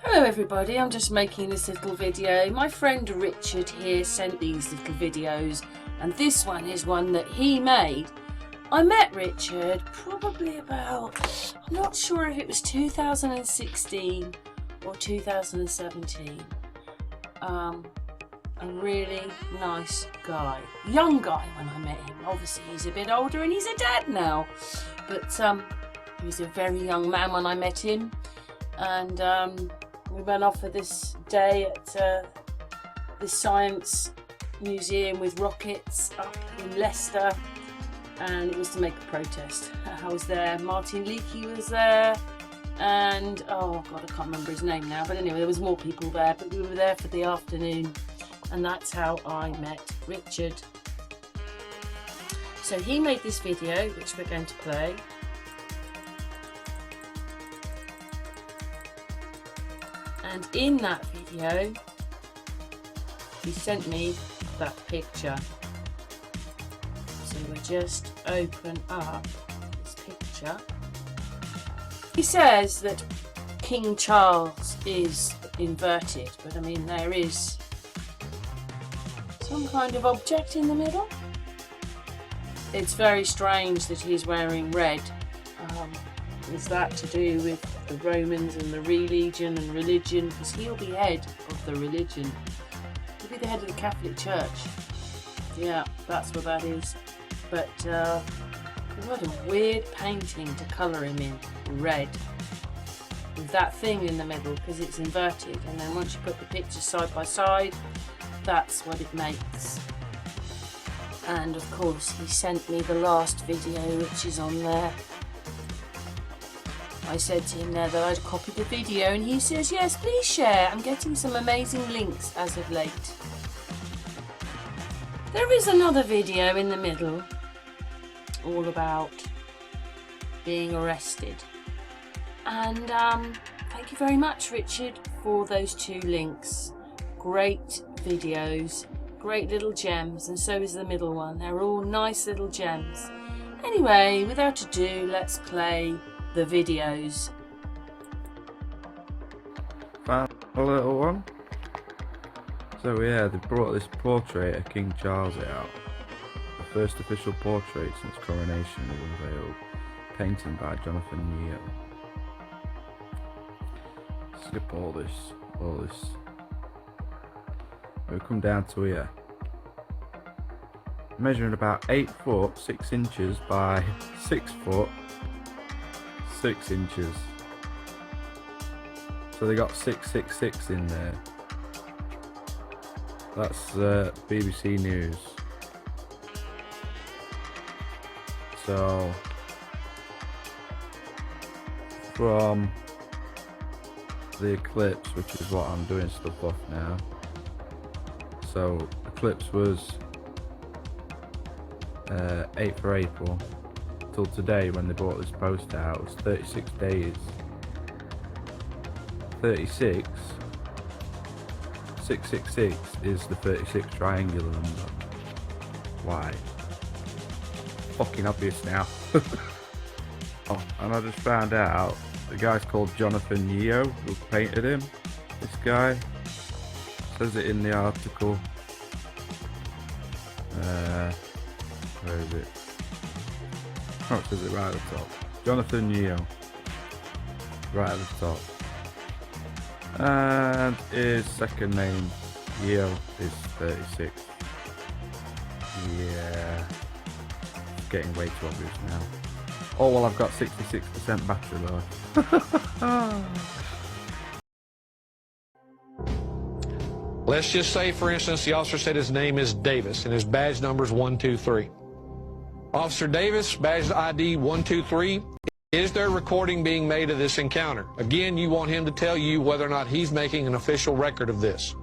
Hello everybody, I'm just making this little video. My friend Richard here sent these little videos and this one is one that he made. I met Richard probably about, I'm not sure if it was 2016 or 2017. A really nice guy, young guy when I met him. Obviously he's a bit older and he's a dad now, but he was a very young man when I met him, and we went off for this day at the Science Museum with rockets up in Leicester, and it was to make a protest. I was there, Martin Leakey was there, and oh god, I can't remember his name now, but anyway there was more people there, but we were there for the afternoon, and that's how I met Richard. So he made this video which we're going to play. And in that video, he sent me that picture. So we just open up this picture. He says that King Charles is inverted, but I mean there is some kind of object in the middle. It's very strange that he's wearing red. Is that to do with the Romans and the religion and religion? Because he'll be head of the religion. He'll be the head of the Catholic Church. Yeah, that's what that is. But what a weird painting to colour him in red with that thing in the middle, because it's inverted, and then once you put the pictures side by side, that's what it makes. And of course he sent me the last video which is on there. I said to him there that I'd copied the video, and he says, yes, please share. I'm getting some amazing links as of late. There is another video in the middle, all about being arrested. And thank you very much, Richard, for those two links. Great videos, great little gems, and so is the middle one. They're all nice little gems. Anyway, without ado, let's play the videos. Found a little one. So yeah, they brought this portrait of King Charles out. The first official portrait since coronation was unveiled. Painting by Jonathan Yeo. Skip all this. We come down to here. Measuring about 8 foot 6 inches by 6 foot 6 inches. So they got 666 in there. That's BBC News. So from the eclipse, which is what I'm doing stuff off now. So eclipse was 8th of April. Till today when they brought this post out, it was 36 days. 36 666 is the 36th triangular number. Why? Fucking obvious now. Oh, and I just found out the guy's called Jonathan Yeo, who painted him. This guy says it in the article. Where is it? Oh, it says it right at the top. Jonathan Yeo. Right at the top. And his second name, Yeo, is 36. Yeah. It's getting way too obvious now. Oh, well, I've got 66% battery though. Let's just say, for instance, the officer said his name is Davis and his badge number is 123. Officer Davis, badge ID 123, is there recording being made of this encounter? Again, you want him to tell you whether or not he's making an official record of this.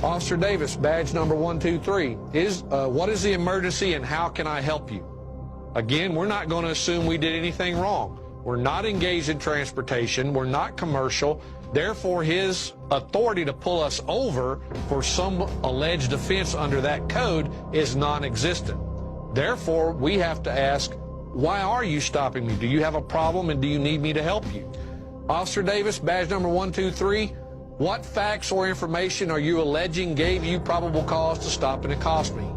Officer Davis, badge number 123, what is the emergency and how can I help you? Again, we're not going to assume we did anything wrong. We're not engaged in transportation. We're not commercial. Therefore, his authority to pull us over for some alleged offense under that code is non-existent. Therefore, we have to ask, why are you stopping me? Do you have a problem and do you need me to help you? Officer Davis, badge number 123, what facts or information are you alleging gave you probable cause to stop and accost me?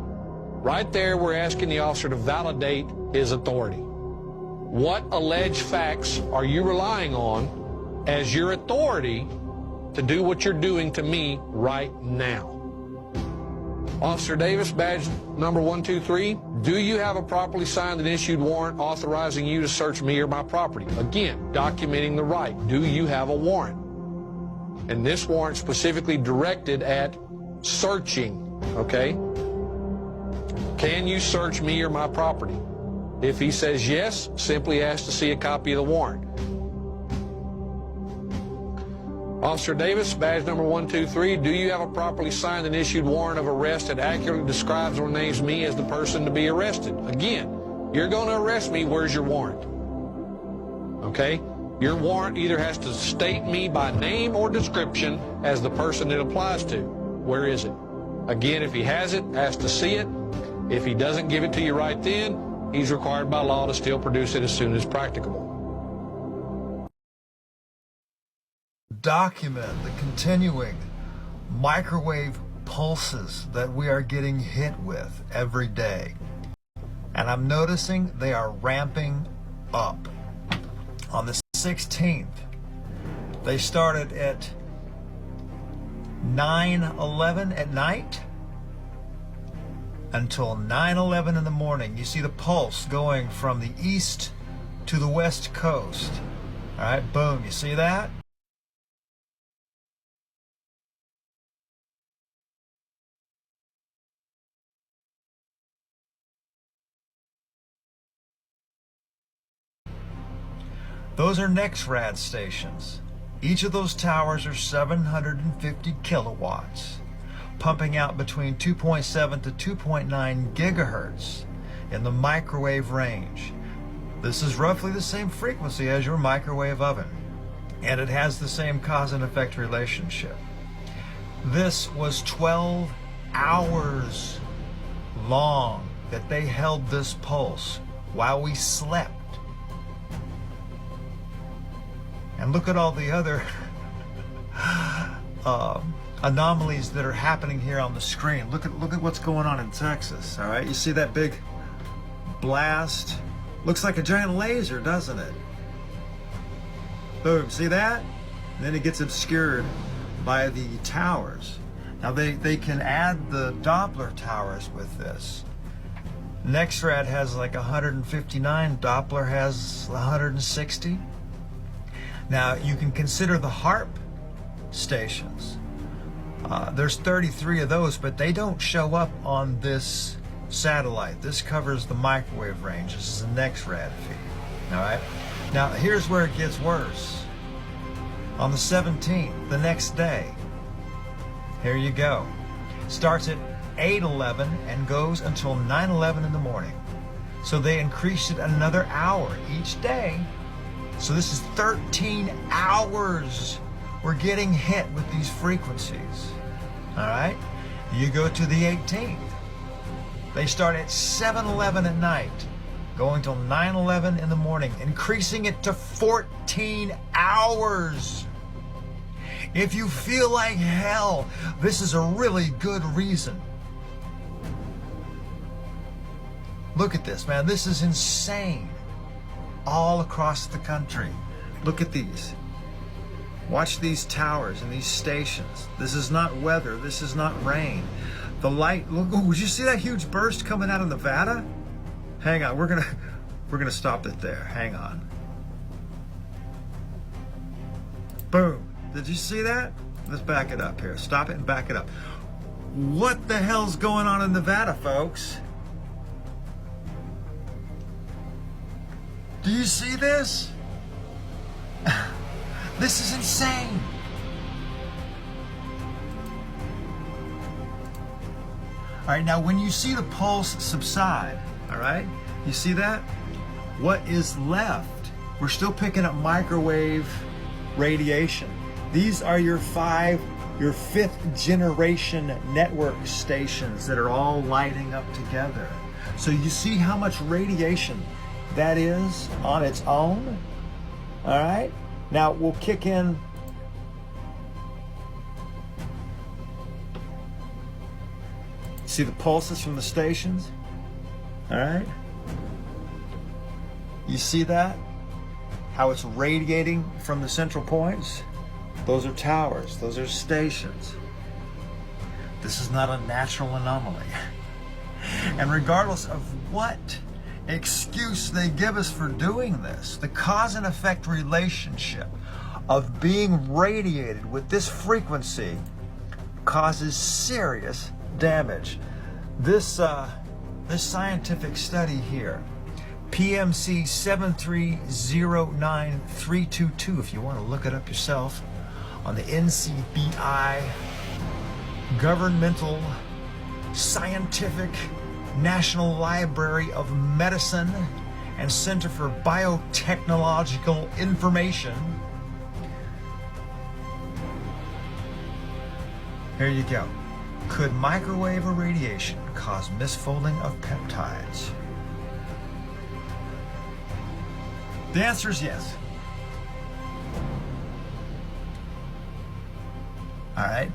Right there, we're asking the officer to validate his authority. What alleged facts are you relying on as your authority to do what you're doing to me right now? Officer Davis, badge number 123, do you have a properly signed and issued warrant authorizing you to search me or my property? Again, documenting the right. Do you have a warrant? And this warrant specifically directed at searching, okay? Can you search me or my property? If he says yes, simply ask to see a copy of the warrant. Officer Davis, badge number 123, do you have a properly signed and issued warrant of arrest that accurately describes or names me as the person to be arrested? Again, you're going to arrest me, where's your warrant? Okay? Your warrant either has to state me by name or description as the person it applies to. Where is it? Again, if he has it, ask to see it. If he doesn't give it to you right then, he's required by law to still produce it as soon as practicable. Document the continuing microwave pulses that we are getting hit with every day. And I'm noticing they are ramping up. On the 16th, they started at 9:11 at night until 9:11 in the morning. You see the pulse going from the east to the west coast. All right, boom, you see that? Those are NexRad stations. Each of those towers are 750 kilowatts, pumping out between 2.7 to 2.9 gigahertz in the microwave range. This is roughly the same frequency as your microwave oven, and it has the same cause and effect relationship. This was 12 hours long that they held this pulse while we slept. And look at all the other anomalies that are happening here on the screen. Look at what's going on in Texas. All right, you see that big blast? Looks like a giant laser, doesn't it? Boom, see that? And then it gets obscured by the towers. Now they can add the Doppler towers with this. NexRad has like 159, Doppler has 160. Now, you can consider the HARP stations. There's 33 of those, but they don't show up on this satellite. This covers the microwave range. This is a NexRad feed, all right? Now, here's where it gets worse. On the 17th, the next day, here you go. Starts at 8:11 and goes until 9:11 in the morning. So they increased it another hour each day. So this is 13 hours we're getting hit with these frequencies. All right? You go to the 18th. They start at 7:11 at night, going till 9:11 in the morning, increasing it to 14 hours. If you feel like hell, this is a really good reason. Look at this, man. This is insane. All across the country. Look at these. Watch these towers and these stations. This is not weather. This is not rain. The light, look, oh, did you see that huge burst coming out of Nevada? Hang on, we're gonna stop it there. Hang on. Boom. Did you see that? Let's back it up here. Stop it and back it up. What the hell's going on in Nevada, folks? Do you see this? This is insane. All right, now when you see the pulse subside, all right, you see that? What is left? We're still picking up microwave radiation. These are your fifth generation network stations that are all lighting up together. So you see how much radiation that is on its own, all right? Now we'll kick in see the pulses from the stations. All right. You see that? How it's radiating from the central points? Those are towers. Those are stations. This is not a natural anomaly. And regardless of what excuse they give us for doing this, the cause and effect relationship of being radiated with this frequency causes serious damage. This scientific study here, PMC 7309322, if you want to look it up yourself, on the NCBI Governmental Scientific National Library of Medicine and Center for Biotechnological Information. Here you go. Could microwave irradiation cause misfolding of peptides? The answer is yes. All right.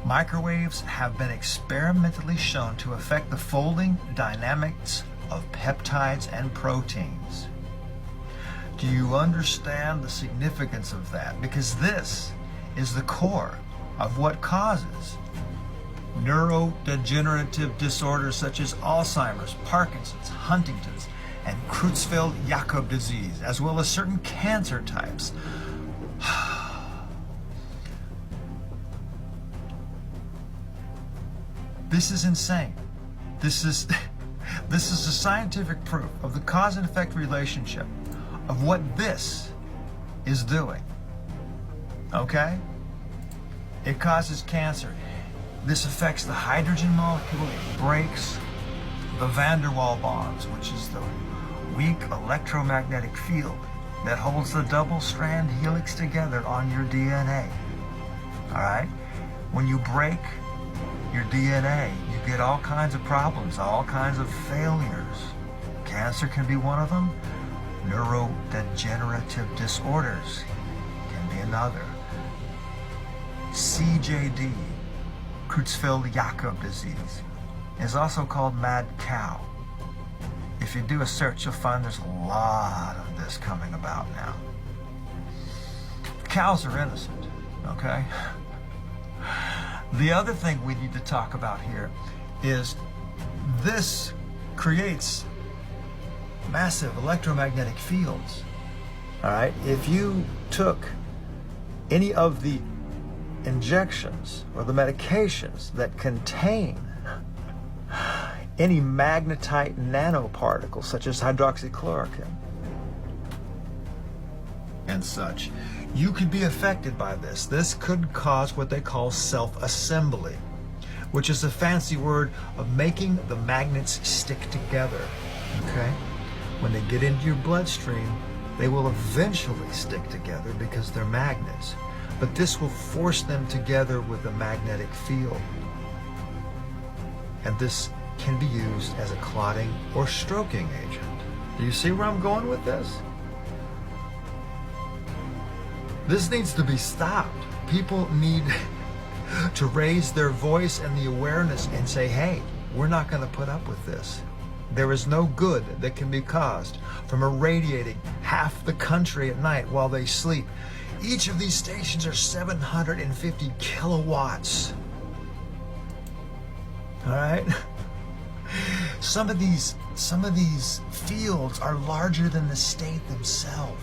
Microwaves have been experimentally shown to affect the folding dynamics of peptides and proteins. Do you understand the significance of that? Because this is the core of what causes neurodegenerative disorders such as Alzheimer's, Parkinson's, Huntington's, and Creutzfeldt-Jakob disease, as well as certain cancer types. This is insane. This is a scientific proof of the cause and effect relationship of what this is doing. Okay? It causes cancer. This affects the hydrogen molecule. It breaks the van der Waals bonds, which is the weak electromagnetic field that holds the double-strand helix together on your DNA. All right? When you break your DNA, you get all kinds of problems, all kinds of failures. Cancer can be one of them. Neurodegenerative disorders can be another. CJD, Creutzfeldt-Jakob disease, is also called mad cow. If you do a search, you'll find there's a lot of this coming about now. Cows are innocent, okay? The other thing we need to talk about here is this creates massive electromagnetic fields. All right, if you took any of the injections or the medications that contain any magnetite nanoparticles such as hydroxychloroquine and such, you could be affected by this. This could cause what they call self-assembly, which is a fancy word of making the magnets stick together, okay? When they get into your bloodstream, they will eventually stick together because they're magnets, but this will force them together with a magnetic field. And this can be used as a clotting or stroking agent. Do you see where I'm going with this? This needs to be stopped. People need to raise their voice and the awareness and say, hey, we're not going to put up with this. There is no good that can be caused from irradiating half the country at night while they sleep. Each of these stations are 750 kilowatts. All right? Some of these fields are larger than the state themselves.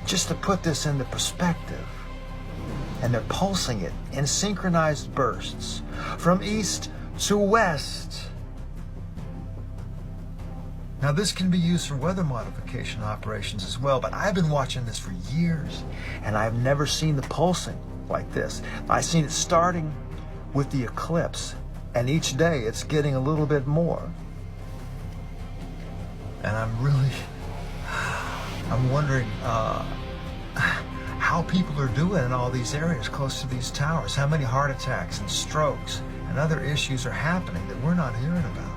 Just to put this into perspective, and they're pulsing it in synchronized bursts from east to west. Now this can be used for weather modification operations as well, but I've been watching this for years and I've never seen the pulsing like this. I've seen it starting with the eclipse, and each day it's getting a little bit more. And I'm wondering how people are doing in all these areas close to these towers. How many heart attacks and strokes and other issues are happening that we're not hearing about?